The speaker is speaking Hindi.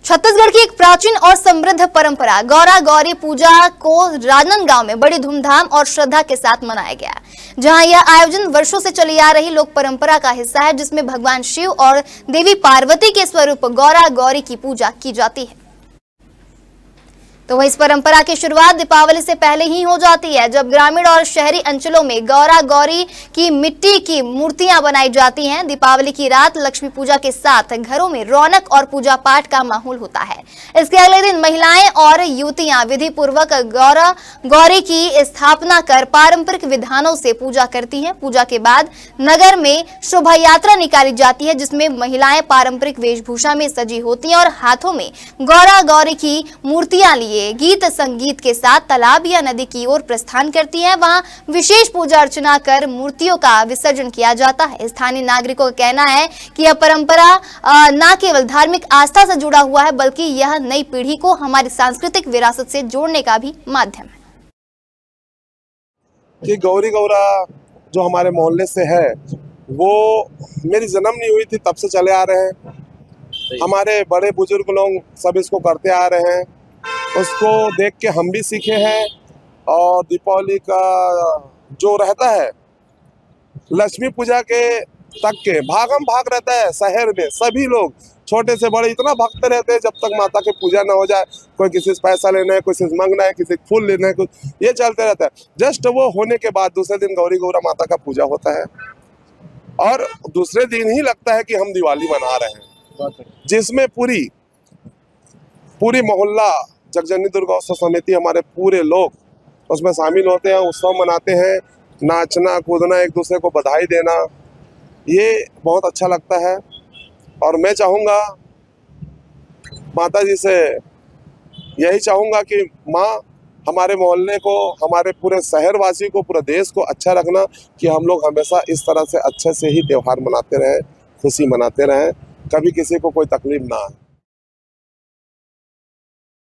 छत्तीसगढ़ की एक प्राचीन और समृद्ध परंपरा गौरा गौरी पूजा को राजनांदगांव में बड़ी धूमधाम और श्रद्धा के साथ मनाया गया, जहां यह आयोजन वर्षों से चली आ रही लोक परंपरा का हिस्सा है, जिसमें भगवान शिव और देवी पार्वती के स्वरूप गौरा गौरी की पूजा की जाती है। तो वह इस परंपरा की शुरुआत दीपावली से पहले ही हो जाती है, जब ग्रामीण और शहरी अंचलों में गौरा गौरी की मिट्टी की मूर्तियां बनाई जाती हैं। दीपावली की रात लक्ष्मी पूजा के साथ घरों में रौनक और पूजा पाठ का माहौल होता है। इसके अगले दिन महिलाएं और युवतियां विधि पूर्वक गौरा गौरी की स्थापना कर पारंपरिक विधानों से पूजा करती हैं। पूजा के बाद नगर में शोभा यात्रा निकाली जाती है, जिसमें महिलाएं पारंपरिक वेशभूषा में सजी होती हैं और हाथों में गौरा गौरी की मूर्तियां लिए गीत संगीत के साथ तालाब या नदी की ओर प्रस्थान करती हैं। वहां विशेष पूजा अर्चना कर मूर्तियों का विसर्जन किया जाता है। स्थानीय नागरिकों का कहना है कि यह परंपरा न केवल धार्मिक आस्था से जुड़ा हुआ है, बल्कि यह नई पीढ़ी को हमारी सांस्कृतिक विरासत से जोड़ने का भी माध्यम है। कि गौरी गौरा जो हमारे मोहल्ले से है, वो मेरी जन्म नहीं हुई थी तब से चले आ रहे हैं। हमारे बड़े बुजुर्ग लोग सब इसको करते आ रहे हैं, उसको देख के हम भी सीखे हैं। और दीपावली का जो रहता है, लक्ष्मी पूजा के तक के भागम भाग रहता है शहर में। सभी लोग छोटे से बड़े इतना भक्त रहते हैं, जब तक माता की पूजा ना हो जाए। कोई किसी से पैसा लेना है, कोई से मांगना है, किसी को फूल लेना है, कुछ ये चलते रहता है। जस्ट वो होने के बाद दूसरे दिन गौरी गौरा माता का पूजा होता है, और दूसरे दिन ही लगता है कि हम दिवाली मना रहे हैं, जिसमें पूरी मोहल्ला जगजननी दुर्गा उत्सव समिति, हमारे पूरे लोग उसमें शामिल होते हैं, उत्सव मनाते हैं। नाचना कूदना, एक दूसरे को बधाई देना, ये बहुत अच्छा लगता है। और मैं चाहूँगा माता जी से, यही चाहूँगा कि माँ हमारे मोहल्ले को, हमारे पूरे शहरवासी को, पूरे देश को अच्छा रखना, कि हम लोग हमेशा इस तरह से अच्छे से ही त्यौहार मनाते रहें, खुशी मनाते रहें, कभी किसी को कोई तकलीफ ना आए।